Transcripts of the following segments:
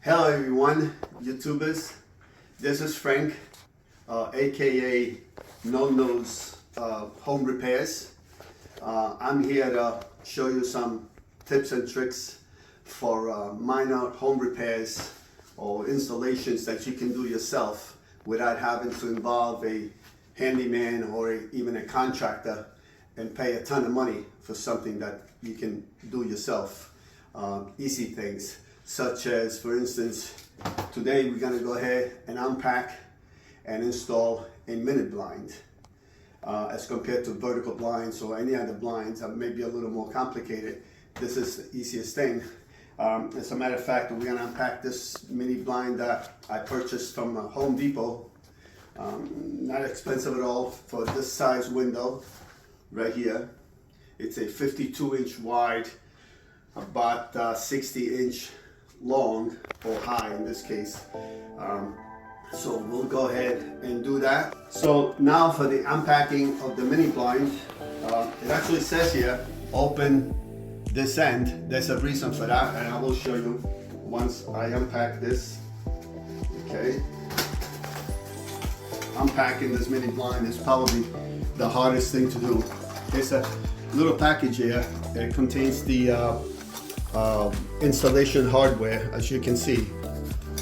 Hello everyone, YouTubers. This is Frank, aka No Nose Home Repairs. I'm here to show you some tips and tricks for minor home repairs or installations that you can do yourself without having to involve a handyman or even a contractor and pay a ton of money for something that you can do yourself. Easy things, such as, for instance, today we're going to go ahead and unpack and install a mini blind. As compared to vertical blinds or any other blinds that may be a little more complicated, this is the easiest thing. As a matter of fact, we're going to unpack this mini blind that I purchased from Home Depot. Not expensive at all for this size window right here. It's a 52-inch wide, about 60-inch long or high in this case. So we'll go ahead and do that. So now for the unpacking of the mini blind, it actually says here, open this end. There's a reason for that, and I will show you once I unpack this. Okay. Unpacking this mini blind is probably the hardest thing to do. There's a little package here. It contains the installation hardware, as you can see.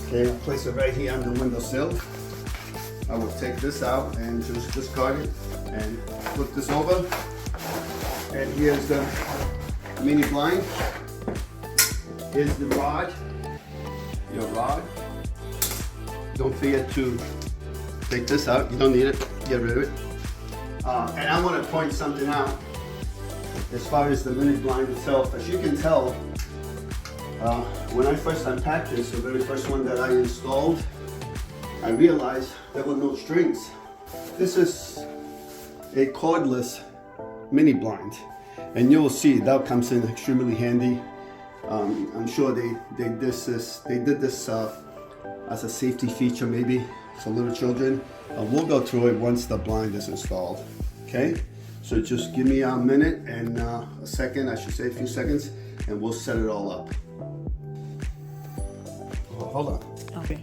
Okay, I'll place it right here on the windowsill. I will take this out and just discard it and flip this over. And here's the mini blind. Here's the rod, your rod. Don't forget to take this out. You don't need it. Get rid of it. And I want to point something out as far as the mini blind itself. As you can tell, when I first unpacked this, the very first one that I installed, I realized there were no strings. This is a cordless mini blind, and you'll see that comes in extremely handy. I'm sure they did this as a safety feature, maybe for little children. We'll go through it once the blind is installed. Okay, so just give me a minute and a second, I should say a few seconds, and we'll set it all up. Hold on. Okay.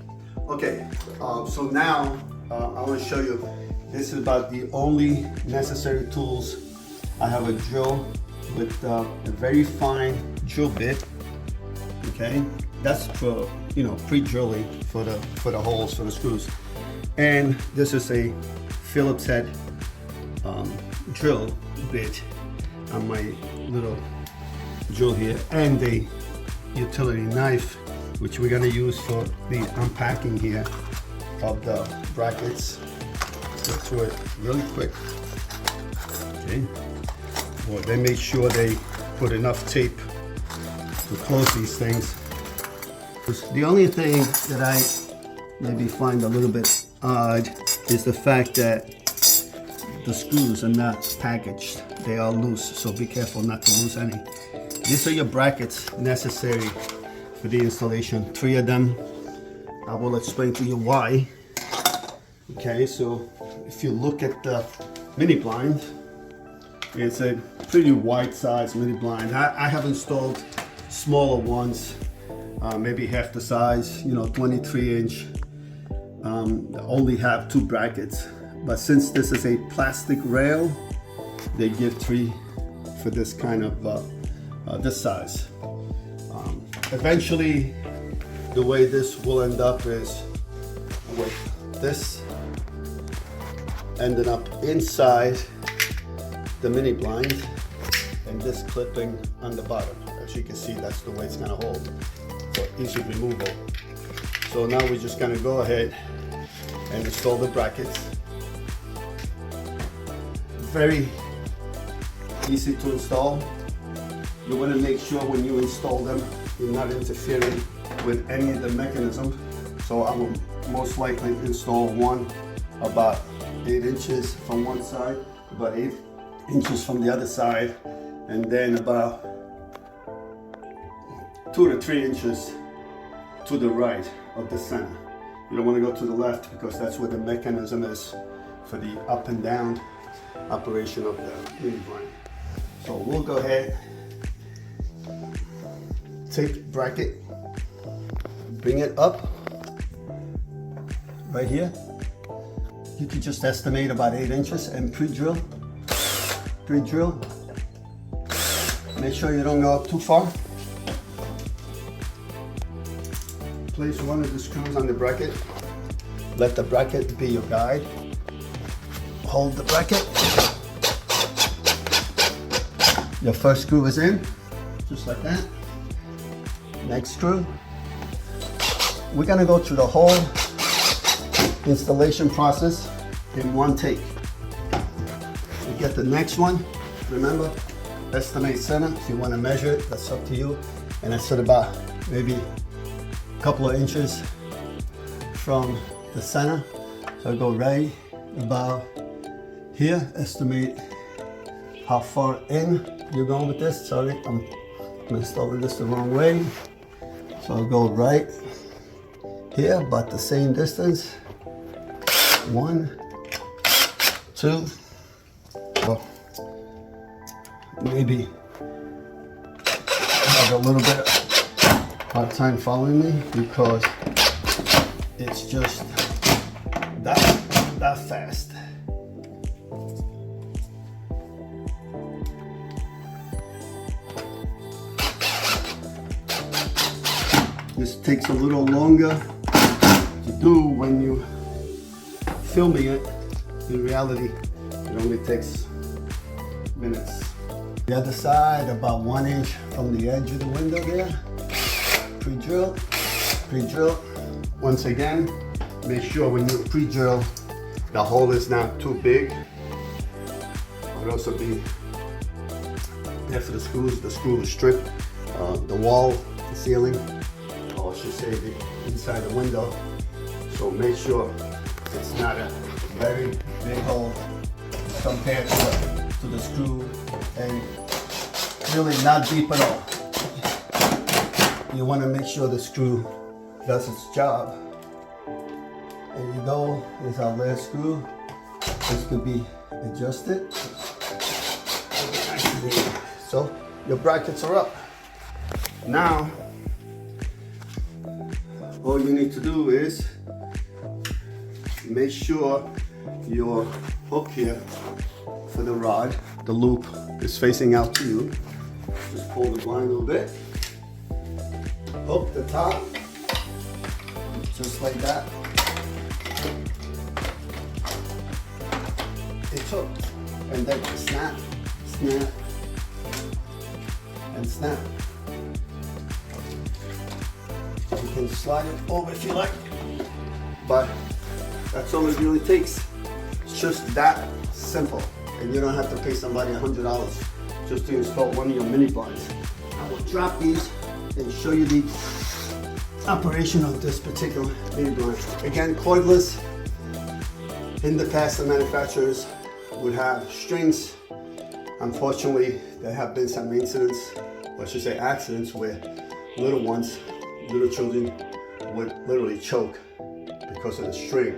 Okay, so now I want to show you, this is about the only necessary tools. I have a drill with a very fine drill bit. Okay, that's for, you know, pre-drilling for the holes, for the screws. And this is a Phillips head drill bit on my little drill here, and a utility knife, which we're going to use for the unpacking here of the brackets. Go through it really quick. Okay. Well, they made sure they put enough tape to close these things. The only thing that I maybe find a little bit odd is the fact that the screws are not packaged. They are loose, so be careful not to lose any. These are your brackets necessary for the installation. 3 of them. I will explain to you why. Okay, so if you look at the mini blind, it's a pretty wide size mini blind. I have installed smaller ones, maybe half the size, you know, 23-inch. Only have 2 brackets, but since this is a plastic rail, they give 3 for this kind of this size. Eventually, the way this will end up is with this ending up inside the mini blind and this clipping on the bottom. As you can see, that's the way it's going to hold for easy removal. So now we're just going to go ahead and install the brackets. Very easy to install. You want to make sure when you install them, you're not interfering with any of the mechanism. So I will most likely install one about 8 inches from one side, about 8 inches from the other side, and then about 2 to 3 inches to the right of the center. You don't want to go to the left because that's where the mechanism is for the up and down operation of the mini blind. So we'll go ahead, take bracket, bring it up right here. You can just estimate about 8 inches and pre-drill. Pre-drill. Make sure you don't go up too far. Place one of the screws on the bracket. Let the bracket be your guide. Hold the bracket. Your first screw is in, just like that. Next screw. We're gonna go through the whole installation process in one take. We get the next one. Remember, estimate center. If you want to measure it, that's up to you. And I said about maybe a couple of inches from the center. So I go right about here. Estimate how far in you're going with this. Sorry, I'm installing this the wrong way. So I'll go right here, about the same distance. 1, 2, well, maybe I have a little bit hard time following me because it's just that fast. This takes a little longer to do when you filming it. In reality, it only takes minutes. The other side, about 1 inch from the edge of the window there. Pre-drill, pre-drill. Once again, make sure when you pre-drill, the hole is not too big. It would also be there for the screws. The screw is stripped. The wall, the ceiling, or I should say the inside the window. So make sure it's not a very big hole compared to the screw, and really not deep at all. You want to make sure the screw does its job. There you go. Here's our last screw. This could be adjusted. So your brackets are up. Now, all you need to do is make sure your hook here for the rod, the loop, is facing out to you. Just pull the blind a little bit. Hook the top, just like that. It's hooked. And then snap, snap, and snap. You can slide it over if you like, but that's all it really takes. It's just that simple, and you don't have to pay somebody $100 just to install one of your mini blinds. I will drop these and show you the operation of this particular mini blind. Again, cordless. In the past, the manufacturers would have strings. Unfortunately, there have been some incidents, or I should say accidents, where little children would literally choke because of the string.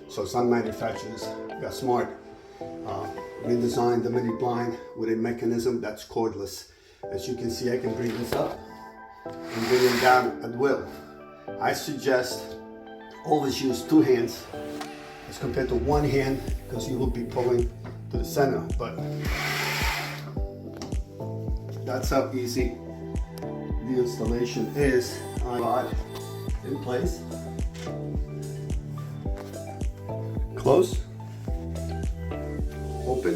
So some manufacturers got smart, redesigned the mini blind with a mechanism that's cordless. As you can see, I can bring this up and bring it down at will. I suggest always use 2 hands as compared to 1 hand, because you will be pulling to the center. But that's how easy the installation is. Rod in place. Close. Open.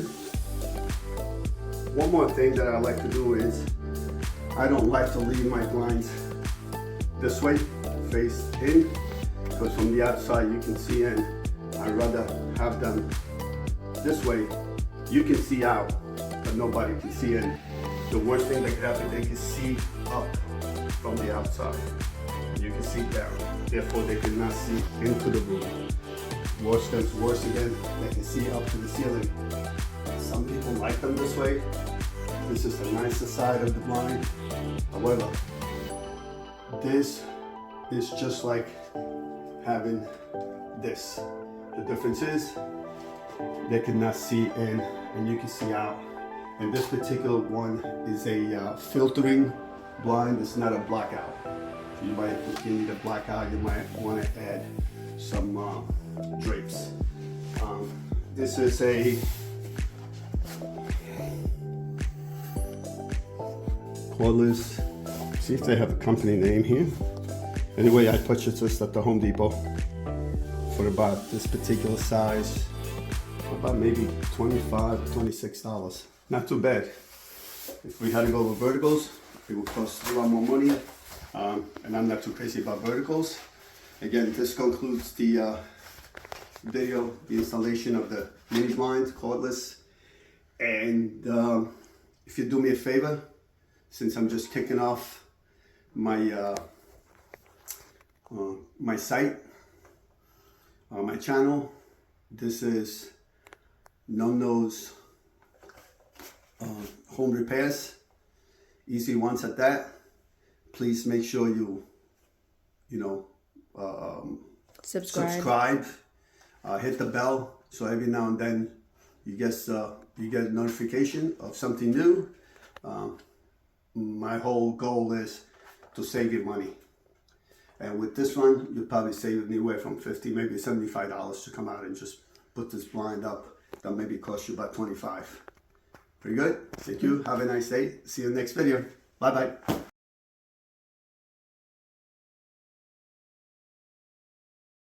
One more thing that I like to do is I don't like to leave my blinds this way, face in, because from the outside you can see in. I'd rather have them this way. You can see out, but nobody can see in. The worst thing that could happen, they can see up from the outside. You can see down. Therefore, they cannot see into the room. Worse comes worse again, they can see up to the ceiling. Some people like them this way. This is the nicer side of the blind. However, this is just like having this. The difference is they cannot see in and you can see out. And this particular one is a filtering blind. It's not a blackout. You might, if you need a blackout, you might want to add some drapes. This is a Cordless. See if they have a company name here. Anyway, I purchased this at the Home Depot for about this particular size, about maybe $25, $26. Not too bad. If we had to go with verticals, it would cost a lot more money. And I'm not too crazy about verticals. Again, this concludes the video, the installation of the mini blind cordless. And if you do me a favor, since I'm just kicking off my my site, my channel, this is No-Nose home repairs, easy ones at that. Please make sure you subscribe, hit the bell, so every now and then you get a notification of something new. My whole goal is to save you money, and with this one you'll probably save anywhere from $50, maybe $75 to come out and just put this blind up. That maybe cost you about $25. Pretty good. Thank you. Have a nice day. See you in the next video. Bye bye.